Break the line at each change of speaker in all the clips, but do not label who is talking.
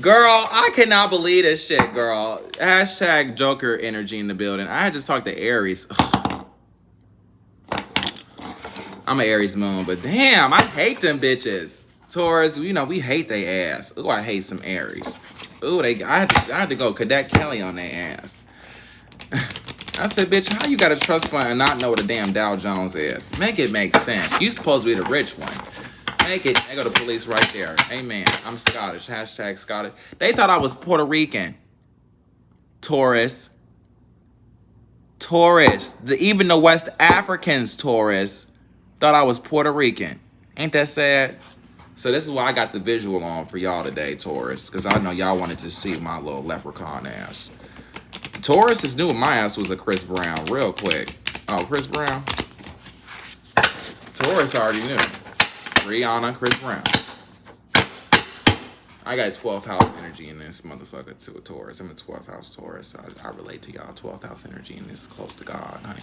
Girl, I cannot believe this shit, girl. Hashtag Joker energy in the building. I had to talk to Aries. I'm an Aries moon, but damn, I hate them bitches. Taurus, you know, we hate they ass. Ooh, I hate some Aries. Ooh, I had to go Cadet Kelly on their ass. I said, bitch, how you got a trust fund and not know what a damn Dow Jones is? Make it make sense. You supposed to be the rich one. Make it. They go the police right there. Amen. I'm Scottish. Hashtag Scottish. They thought I was Puerto Rican. Taurus. Even the West Africans, Taurus, thought I was Puerto Rican. Ain't that sad? So this is why I got the visual on for y'all today, Taurus, because I know y'all wanted to see my little leprechaun ass. Taurus is knew my ass was a Chris Brown real quick. Oh, Chris Brown? Taurus already knew. Rihanna, Chris Brown. I got 12th house energy in this motherfucker to a Taurus. I'm a 12th house Taurus. So I relate to y'all. 12th house energy in this close to God, honey.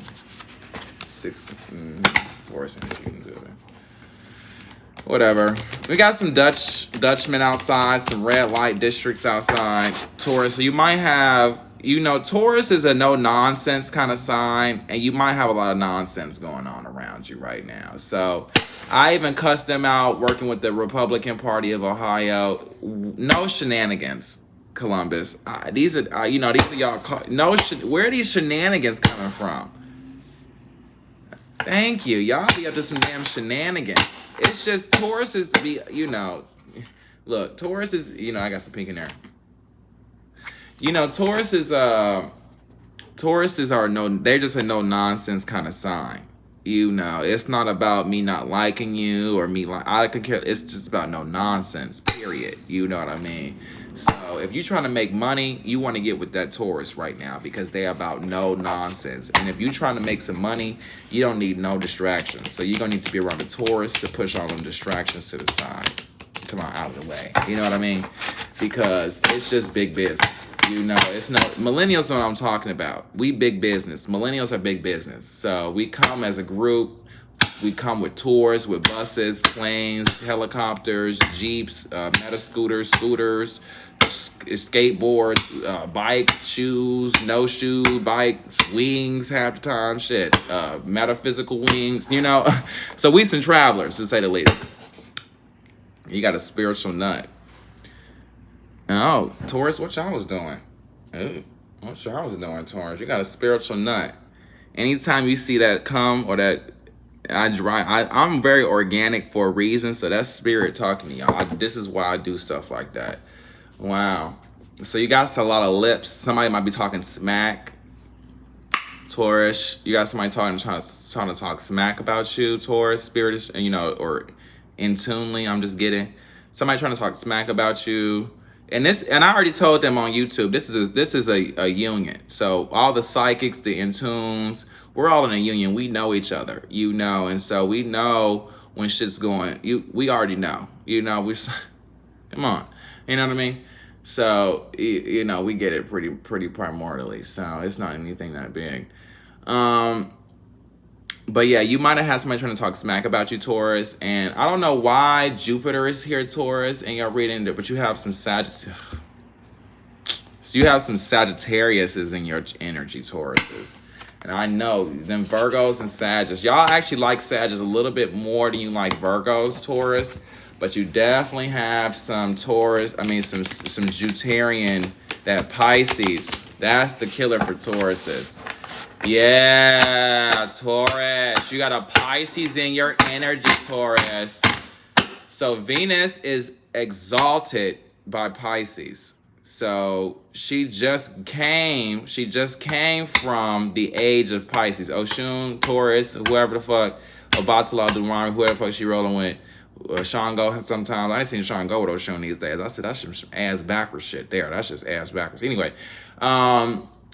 Taurus energy in the building. Whatever. We got some Dutchmen outside, some red light districts outside. Taurus. So you might have, you know, Taurus is a no nonsense kind of sign, and you might have a lot of nonsense going on around you right now. So I even cussed them out working with the Republican Party of Ohio. No shenanigans, Columbus. These are y'all. Where are these shenanigans coming from? Thank you. Y'all be up to some damn shenanigans. It's just Taurus is to be, you know. Look, Taurus is, you know, I got some pink in there. You know, Taurus is they're just a no nonsense kind of sign. You know, it's not about me not liking you or me like I could care. It's just about no nonsense. Period. You know what I mean? So if you're trying to make money, you want to get with that Taurus right now because they're about no nonsense. And if you're trying to make some money, you don't need no distractions. So you're gonna need to be around the Taurus to push all them distractions to the side, out of the way. You know what I mean? Because it's just big business. You know, it's no millennials know what I'm talking about. We big business. Millennials are big business. So we come as a group. We come with tours, with buses, planes, helicopters, jeeps, meta scooters, skateboards, bike, shoes, no shoe, bikes, wings half the time, shit, metaphysical wings, you know. So we some travelers, to say the least. You got a spiritual nut. Oh, Taurus, what y'all was doing? Ooh, what y'all was doing, Taurus? You got a spiritual nut. Anytime you see that come or that, I'm very organic for a reason, so that's spirit talking to y'all. This is why I do stuff like that. Wow. So you got a lot of lips. Somebody might be talking smack. Taurus, you got somebody trying to talk smack about you, Taurus, spirit is, you know, or in tunely, I'm just getting somebody trying to talk smack about you. And I already told them on YouTube, this is a union. So all the psychics, the in-tunes, we're all in a union. We know each other, you know, and so we know when shit's going. We already know, you know. Come on, you know what I mean. So you know, we get it pretty primordially. So it's not anything that big. But yeah, you might have had somebody trying to talk smack about you, Taurus. And I don't know why Jupiter is here, Taurus, and you're reading it, but you have some Sagittariuses in your energy, Tauruses. And I know them Virgos and Sagittarius. Y'all actually like Sagittarius a little bit more than you like Virgos, Taurus. But you definitely have some Taurus, some Jupiterian, that Pisces. That's the killer for Tauruses. Yeah, Taurus. You got a Pisces in your energy, Taurus. So Venus is exalted by Pisces. So she just came from the age of Pisces. Oshun, Taurus, whoever the fuck, Obatala, Dumari, whoever the fuck she rolling with. Shango sometimes. I ain't seen Shango with Oshun these days. I said, that's some ass backwards shit there. That's just ass backwards. Anyway,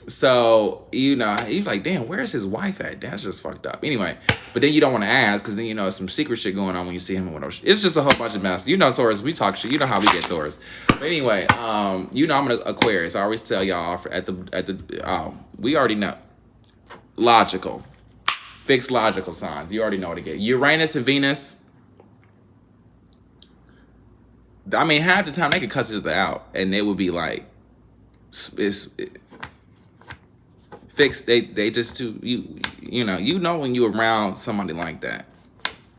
so, you know, he's like, damn, where's his wife at? That's just fucked up. Anyway, but then you don't want to ask because then, you know, some secret shit going on when you see him with Oshun. It's just a whole bunch of mess. You know, Taurus, we talk shit. You know how we get Taurus. But anyway, you know, I'm an Aquarius. I always tell y'all we already know. Logical. Fixed logical signs. You already know what to get. Uranus and Venus. I mean, half the time they could cuss each other out, and it would be like, fixed. They just too you know when you around somebody like that,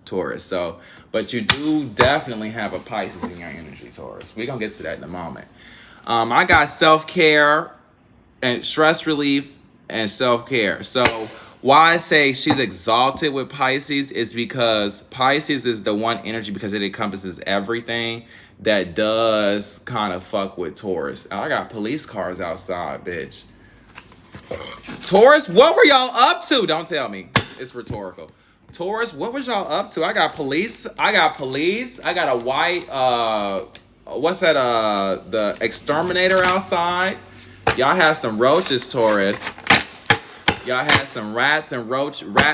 Taurus. So, but you do definitely have a Pisces in your energy, Taurus. We're gonna get to that in a moment. I got self-care and stress relief and self-care. So why I say she's exalted with Pisces is because Pisces is the one energy, because it encompasses everything, that does kind of fuck with Taurus. I got police cars outside, bitch. Taurus, what were y'all up to? Don't tell me. It's rhetorical. Taurus, what was y'all up to? I got police. I got a white, what's that, the exterminator outside. Y'all had some roaches, Taurus. Y'all had some rats and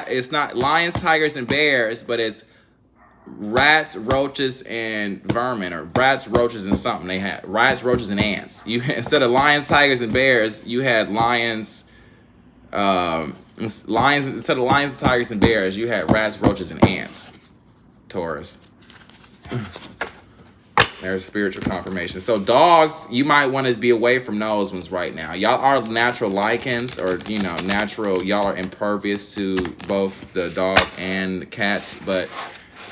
it's not lions, tigers, and bears, but it's rats, roaches, and vermin, or rats, roaches, and something. They had rats, roaches, and ants. You instead of lions, tigers, and bears, you had lions. Instead of lions, tigers, and bears, you had rats, roaches, and ants. Taurus. There's spiritual confirmation. So dogs, you might want to be away from those ones right now. Y'all are natural lichens, or natural. Y'all are impervious to both the dog and the cats, but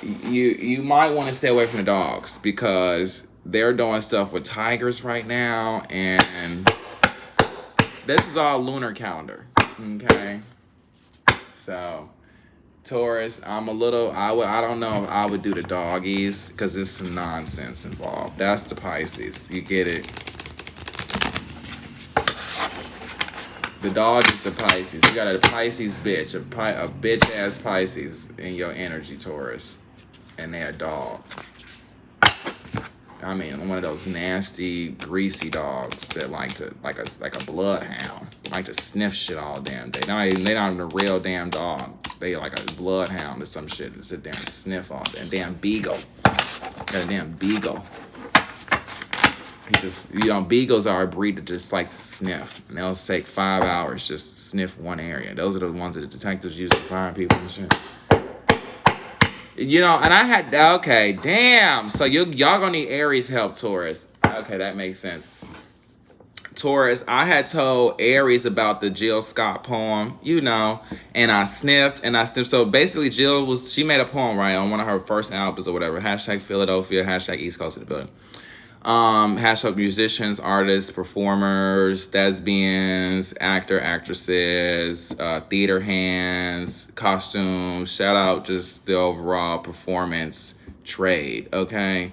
you might want to stay away from the dogs because they're doing stuff with tigers right now, and this is all lunar calendar. Okay, so Taurus, I don't know if I would do the doggies because there's some nonsense involved. That's the Pisces. You get it? The dog is the Pisces. You got a Pisces bitch, a bitch ass Pisces in your energy, Taurus, and they're a dog. I mean, one of those nasty, greasy dogs that like a bloodhound, like to sniff shit all damn day. They not even a real damn dog. They like a bloodhound or some shit to sit there and sniff all day. Damn beagle. Got a damn beagle. He just, beagles are a breed that just likes to sniff. And they'll take 5 hours just to sniff one area. Those are the ones that the detectives use to find people and shit. And I had, okay, damn. So y'all gonna need Aries help, Taurus. Okay, that makes sense. Taurus, I had told Aries about the Jill Scott poem, and I sniffed. So basically she made a poem, right, on one of her first albums or whatever, #Philadelphia, #East Coast of the building. # musicians, artists, performers, lesbians, actresses, theater hands, costumes. Shout out just the overall performance trade, okay?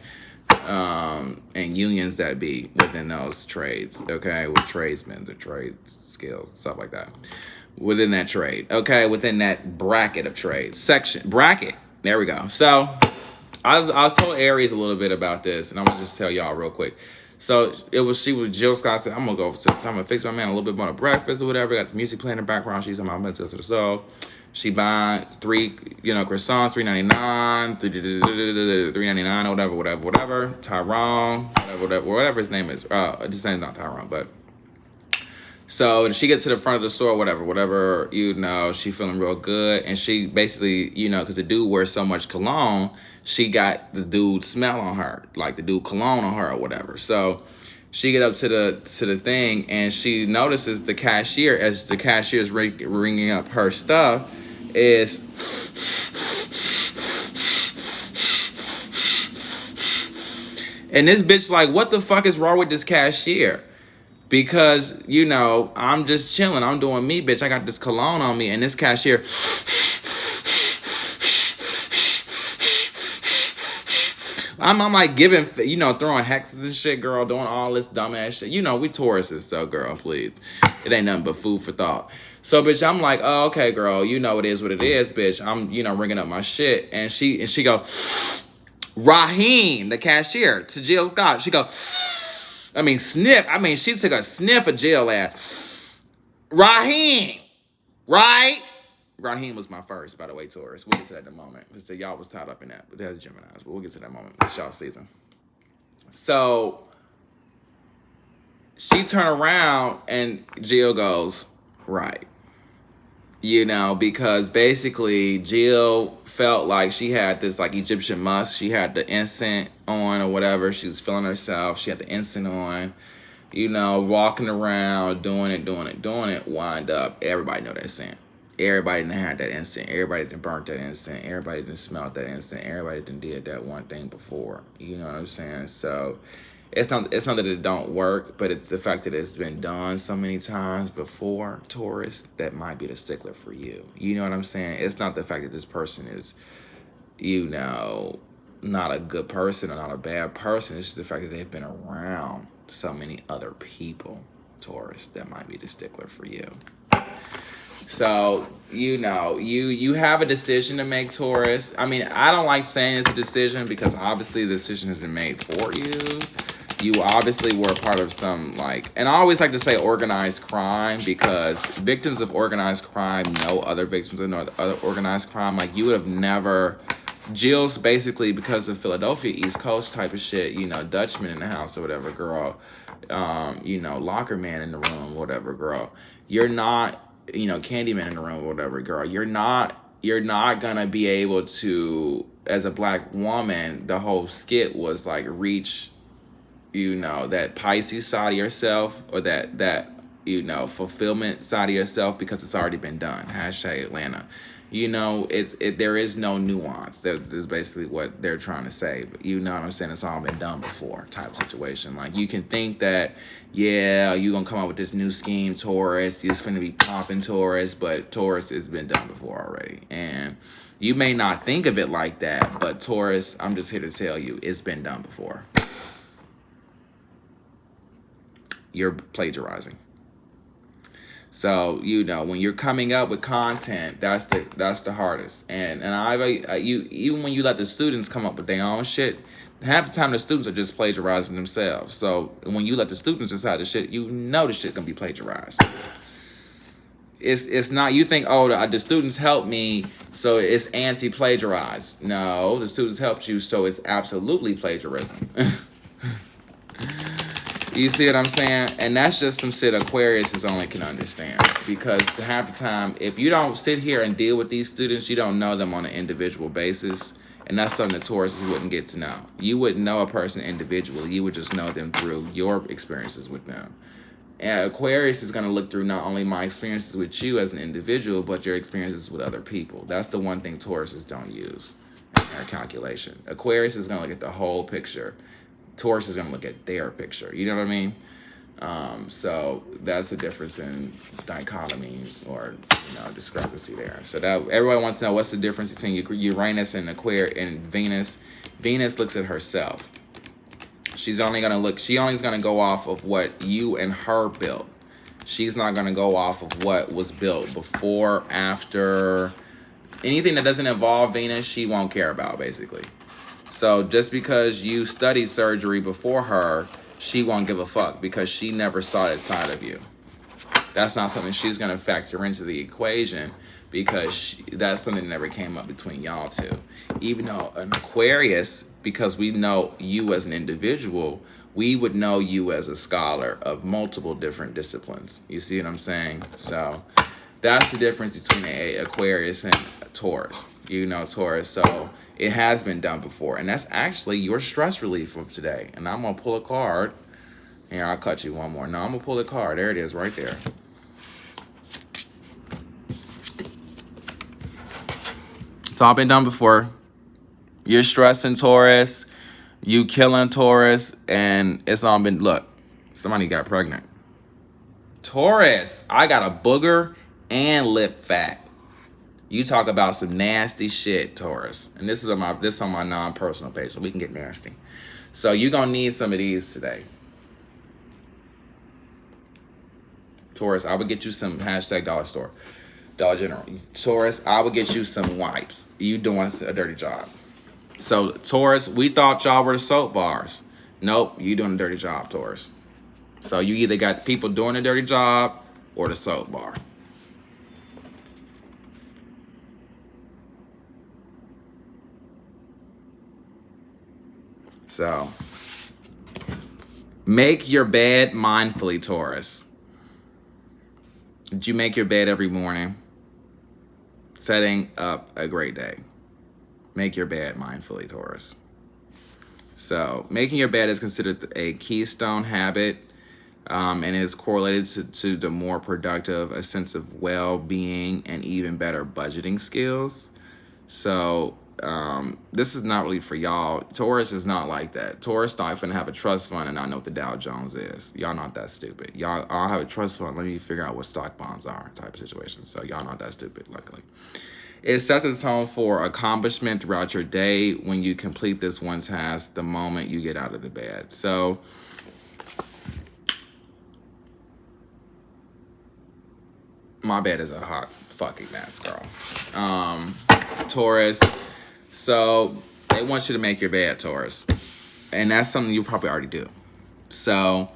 And unions that be within those trades, okay? With tradesmen, the trade skills, stuff like that. Within that trade, okay? Within that bracket of trades. Bracket. There we go. So I was told Aries a little bit about this, and I'm gonna just tell y'all real quick. So she was Jill Scott said, I'm gonna fix my man a little bit more of breakfast or whatever. Got the music playing in the background. She's on my mental to the stove. She buying 3, croissants, $3.99, $3.99 or whatever. Tyrone, whatever his name is. His name's not Tyrone, but. So she gets to the front of the store, whatever, she feeling real good. And she basically, because the dude wears so much cologne, she got the dude smell on her, like the dude cologne on her or whatever. So she get up to the thing, and she notices the cashier, as the cashier is ringing up her stuff, is and this bitch like, what the fuck is wrong with this cashier? Because, I'm just chilling. I'm doing me, bitch. I got this cologne on me. And this cashier. I'm like giving, throwing hexes and shit, girl. Doing all this dumbass shit. We Tauruses, so girl, please. It ain't nothing but food for thought. So, bitch, I'm like, oh, okay, girl. It is what it is, bitch. I'm, ringing up my shit. And she go, Raheem, the cashier, to Jill Scott. She go, sniff. She took a sniff of Jill ass. Raheem, right? Raheem was my first, by the way, Taurus. We'll get to that in a moment. Because y'all was tied up in that. But that's Gemini's. But we'll get to that moment. It's y'all season. So she turned around and Jill goes, right. Because basically Jill felt like she had this like Egyptian musk. She had the incense on or whatever. She was feeling herself. She had the instant on, you know, walking around, doing it, wind up. Everybody know that scent. Everybody done had that instant. Everybody done burnt that instant. Everybody done smelled that instant. Everybody done did that one thing before. You know what I'm saying? So it's not that it don't work, but it's the fact that it's been done so many times before, Taurus, that might be the stickler for you. You know what I'm saying? It's not the fact that this person is, you know, not a good person or not a bad person. It's just the fact that they've been around so many other people, Taurus, that might be the stickler for you. So, you know, you have a decision to make, Taurus. I mean, I don't like saying it's a decision because obviously the decision has been made for you. You obviously were a part of some, like, and I always like to say organized crime because victims of organized crime know other victims of other organized crime. Like, you would have never, Jill's basically, because of Philadelphia East Coast type of shit, you know, Dutchman in the house or whatever, girl. You know, locker man in the room, whatever, girl. You're not, you know, Candyman in the room, whatever, girl. You're not gonna be able to, as a black woman, the whole skit was like reach, you know, that Pisces side of yourself or that you know, fulfillment side of yourself because it's already been done. Hashtag Atlanta. You know, there is no nuance. That's basically what they're trying to say. But you know what I'm saying? It's all been done before type situation. Like, you can think that, yeah, you're going to come up with this new scheme, Taurus. You're just going to be popping Taurus. But Taurus has been done before already. And you may not think of it like that. But Taurus, I'm just here to tell you, it's been done before. You're plagiarizing. So, you know, when you're coming up with content, that's the hardest. And even when you let the students come up with their own shit, half the time the students are just plagiarizing themselves. So when you let the students decide the shit, you know the shit gonna be plagiarized. It's not, you think, oh, the students helped me, so it's anti-plagiarized. No, the students helped you, so it's absolutely plagiarism. You see what I'm saying? And that's just some shit Aquarius only can understand. Because half the time, if you don't sit here and deal with these students, you don't know them on an individual basis. And that's something that Tauruses wouldn't get to know. You wouldn't know a person individually. You would just know them through your experiences with them. And Aquarius is going to look through not only my experiences with you as an individual, but your experiences with other people. That's the one thing Tauruses don't use in their calculation. Aquarius is going to look at the whole picture. Taurus is going to look at their picture. You know what I mean? So that's the difference in dichotomy or, you know, discrepancy there. So that everyone wants to know, what's the difference between Uranus and Aquarius and Venus? Venus looks at herself. She's only going to go off of what you and her built. She's not going to go off of what was built before, after. Anything that doesn't involve Venus, she won't care about, basically. So just because you studied surgery before her, she won't give a fuck because she never saw that side of you. That's not something she's going to factor into the equation because that's something that never came up between y'all two. Even though an Aquarius, because we know you as an individual, we would know you as a scholar of multiple different disciplines. You see what I'm saying? So that's the difference between an Aquarius and a Taurus. You know, Taurus. So it has been done before. And that's actually your stress relief of today. And I'm going to pull a card. Here, I'll cut you one more. No, I'm going to pull a card. There it is right there. It's all been done before. You're stressing Taurus. You killing Taurus. And it's all been, look, somebody got pregnant. Taurus, I got a booger and lip fat. You talk about some nasty shit, Taurus. And this is on my non-personal page, so we can get nasty. So you're going to need some of these today. Taurus, I would get you some hashtag Dollar Store. Dollar General. Taurus, I would get you some wipes. You doing a dirty job. So, Taurus, we thought y'all were the soap bars. Nope, you doing a dirty job, Taurus. So you either got people doing a dirty job or the soap bar. So, make your bed mindfully, Taurus. Did you make your bed every morning? Setting up a great day. Make your bed mindfully, Taurus. So making your bed is considered a keystone habit, and is correlated to the more productive, a sense of well-being, and even better budgeting skills. So this is not really for y'all. Taurus is not like that. Taurus not finna have a trust fund and not know what the Dow Jones is. Y'all not that stupid. Y'all, I'll have a trust fund. Let me figure out what stock bonds are, type of situation. So y'all not that stupid, luckily. It sets the tone for accomplishment throughout your day when you complete this one task the moment you get out of the bed. So my bed is a hot fucking mess, girl. Taurus. So they want you to make your bed, Taurus. And that's something you probably already do. So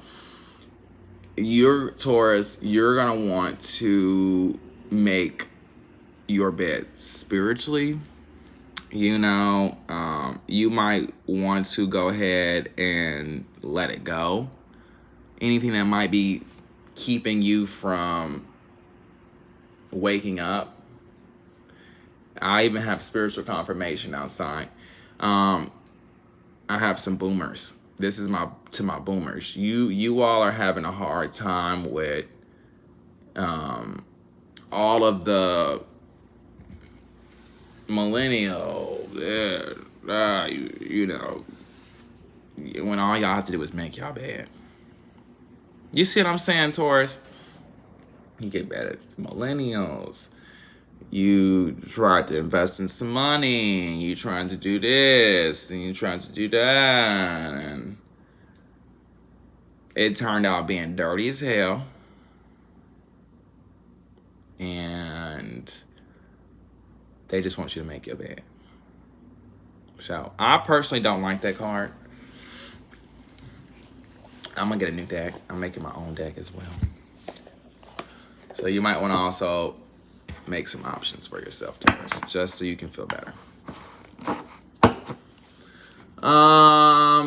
you're Taurus, you're gonna want to make your bed spiritually. You know, you might want to go ahead and let it go. Anything that might be keeping you from waking up. I even have spiritual confirmation outside. I have some boomers. This is my boomers. You all are having a hard time with all of the millennial, you know, when all y'all have to do is make y'all bed. You see what I'm saying, Taurus? You get better at millennials. You try to invest in some money. You trying to do this, and you trying to do that, and it turned out being dirty as hell. And they just want you to make your bed. So I personally don't like that card. I'm gonna get a new deck. I'm making my own deck as well. So you might want to also make some options for yourself, Taurus, just so you can feel better.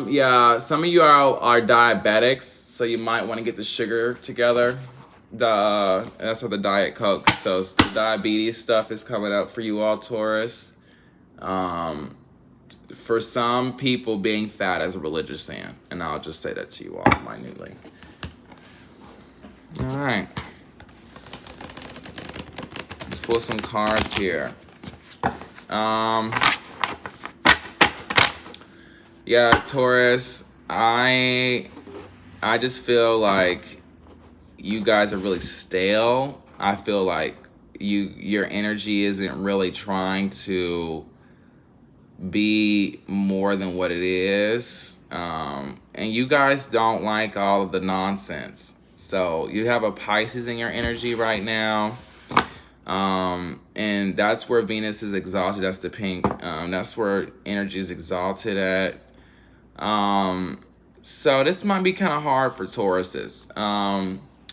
Yeah, some of you are diabetics, so you might want to get the sugar together. That's what the Diet Coke. So the diabetes stuff is coming up for you all, Taurus. For some people, being fat is a religious sin, and I'll just say that to you all minutely. All right. Let's pull some cards here. Yeah, Taurus, I just feel like you guys are really stale. I feel like your energy isn't really trying to be more than what it is. And you guys don't like all of the nonsense. So you have a Pisces in your energy right now. And that's where Venus is exalted. That's the pink. That's where energy is exalted at. So this might be kind of hard for Tauruses,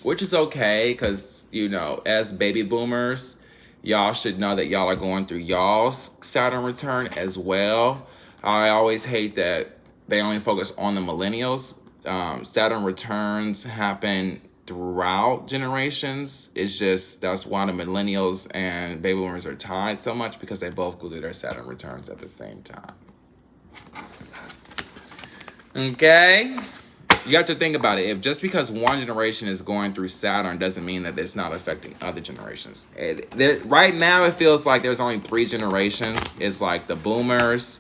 which is okay, because, you know, as baby boomers, y'all should know that y'all are going through y'all's Saturn return as well. I always hate that they only focus on the millennials. Saturn returns happen throughout generations. It's just that's why the millennials and baby boomers are tied so much, because they both go through their Saturn returns at the same time. Okay? You have to think about it. If just because one generation is going through Saturn doesn't mean that it's not affecting other generations. Right now, it feels like there's only 3 generations. It's like the boomers,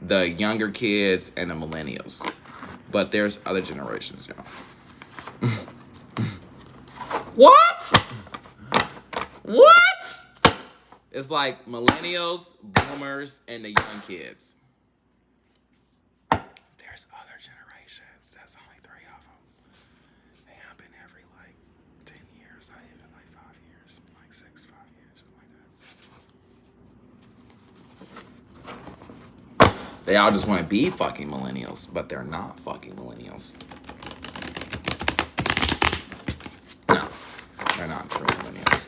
the younger kids, and the millennials. But there's other generations, y'all. What? What? It's like millennials, boomers, and the young kids. There's other generations. That's only 3 of them. They happen every like 10 years, not even like 5 years, like 6, 5 years, something like that. They all just want to be fucking millennials, but they're not fucking millennials. No, they're not true millennials.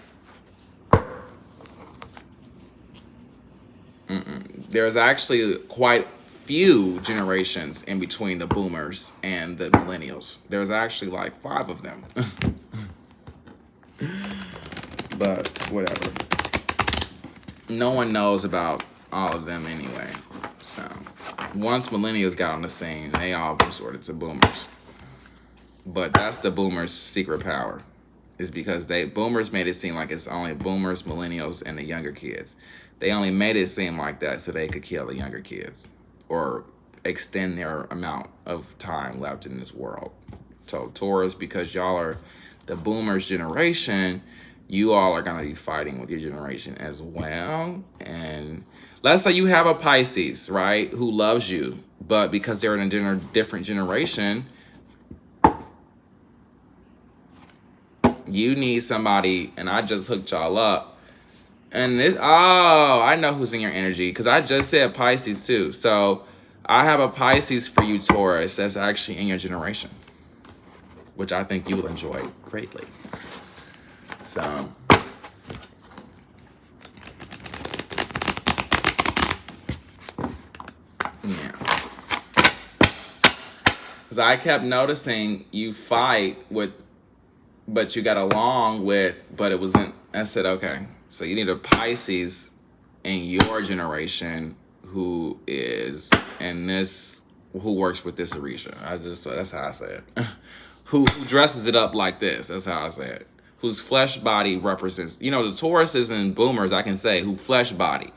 There's actually quite few generations in between the boomers and the millennials. There's actually like 5 of them. But whatever. No one knows about all of them anyway. So once millennials got on the scene, they all resorted to boomers. But that's the boomers' secret power, is because boomers made it seem like it's only boomers, millennials, and the younger kids. They only made it seem like that so they could kill the younger kids or extend their amount of time left in this world. So Taurus, because y'all are the boomers generation, you all are going to be fighting with your generation as well. And let's say you have a Pisces, right, who loves you, but because they're in a different generation, you need somebody, and I just hooked y'all up. And this, oh, I know who's in your energy, because I just said Pisces too. So I have a Pisces for you, Taurus, that's actually in your generation, which I think you will enjoy greatly. So, yeah. Because I kept noticing you fight with, but you got along with, but it wasn't, I said, okay, so you need a Pisces in your generation who is, and this, who works with this Orisha. That's how I say it. who dresses it up like this. That's how I say it. Whose flesh body represents, the Tauruses and boomers, I can say, who flesh body.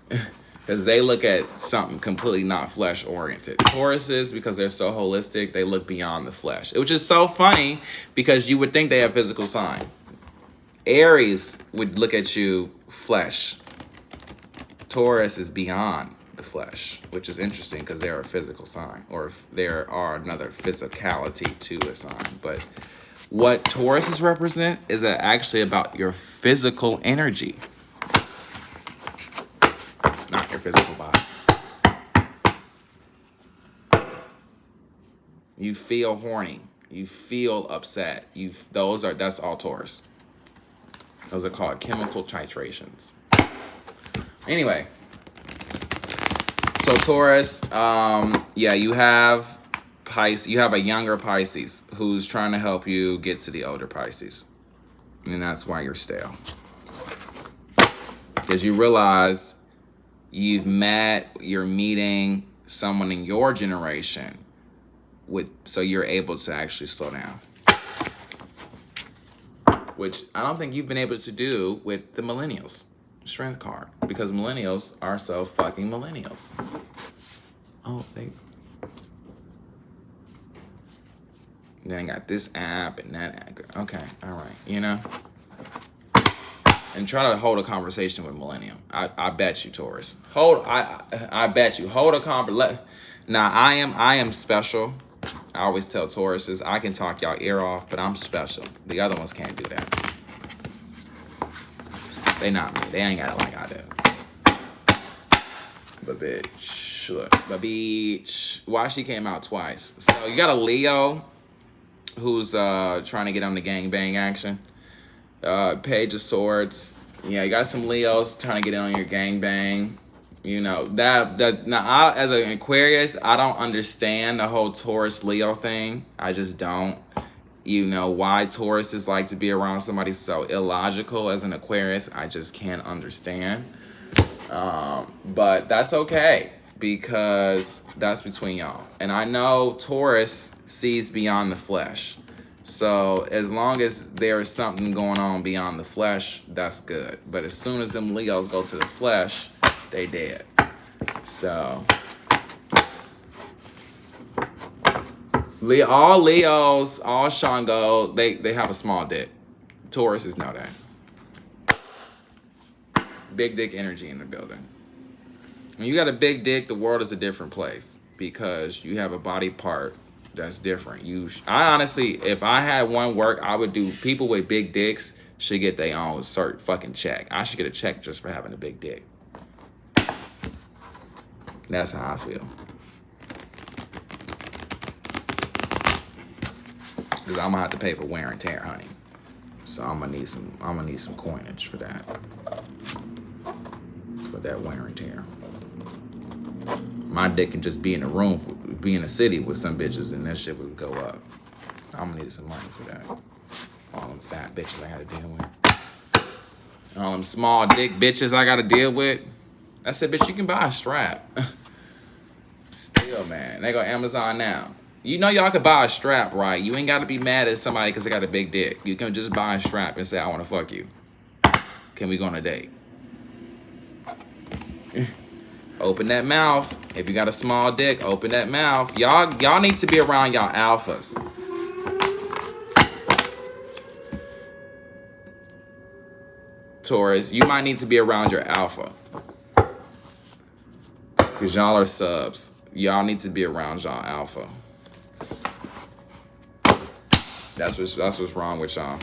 Because they look at something completely not flesh oriented. Tauruses, because they're so holistic, they look beyond the flesh. Which is so funny because you would think they have physical sign. Aries would look at you flesh. Taurus is beyond the flesh, which is interesting because they're a physical sign, or if there are another physicality to a sign. But what Tauruses represent is actually about your physical energy, not your physical body. You feel horny. You feel upset. That's all Taurus. Those are called chemical titrations. Anyway, so Taurus, you have Pisces. You have a younger Pisces who's trying to help you get to the older Pisces, and that's why you're stale. Because you realize you're meeting someone in your generation, so you're able to actually slow down. Which I don't think you've been able to do with the millennials. Strength card, because millennials are so fucking millennials. Oh, then got this app and that app. Okay, all right, and try to hold a conversation with millennial. I bet you, Taurus. I bet you hold a conversation. Now I am special. I always tell Tauruses, I can talk y'all ear off, but I'm special. The other ones can't do that. They not me. They ain't got it like I do. But bitch, look. But bitch, why she came out twice? So you got a Leo who's trying to get on the gangbang action. Page of Swords. Yeah, you got some Leos trying to get in on your gangbang. Now as an Aquarius, I don't understand the whole Taurus Leo thing. I just don't. Why Tauruses like to be around somebody so illogical as an Aquarius, I just can't understand. But that's okay, because that's between y'all. And I know Taurus sees beyond the flesh. So as long as there's something going on beyond the flesh, that's good. But as soon as them Leos go to the flesh, they dead. So all Leos, all Shango, they have a small dick. Tauruses know that. Big dick energy in the building. When you got a big dick, the world is a different place because you have a body part that's different. I honestly, if I had one work, I would do people with big dicks should get their own cert fucking check. I should get a check just for having a big dick. That's how I feel. Because I'm gonna have to pay for wear and tear, honey. So I'm gonna need some coinage for that. For that wear and tear. My dick can just be in a room, be in a city with some bitches, and that shit would go up. I'm gonna need some money for that. All them fat bitches I gotta deal with. All them small dick bitches I gotta deal with. I said, bitch, you can buy a strap. man. They go Amazon now. You know y'all could buy a strap, right? You ain't got to be mad at somebody because they got a big dick. You can just buy a strap and say, I want to fuck you. Can we go on a date? Open that mouth. If you got a small dick, open that mouth. Y'all need to be around y'all alphas. Taurus, you might need to be around your alpha. Because y'all are subs. Y'all need to be around y'all alpha. That's what's wrong with y'all.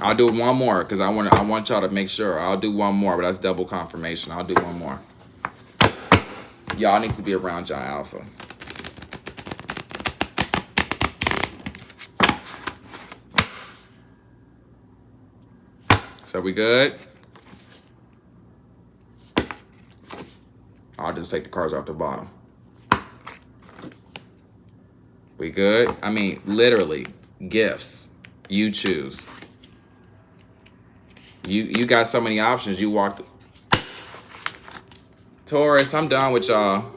I'll do one more because I want y'all to make sure. I'll do one more, but that's double confirmation. I'll do one more. Y'all need to be around y'all alpha. So we good? I'll just take the cards off the bottom. We good? I mean, literally, gifts. You choose. You got so many options. You walked. Taurus, I'm done with y'all.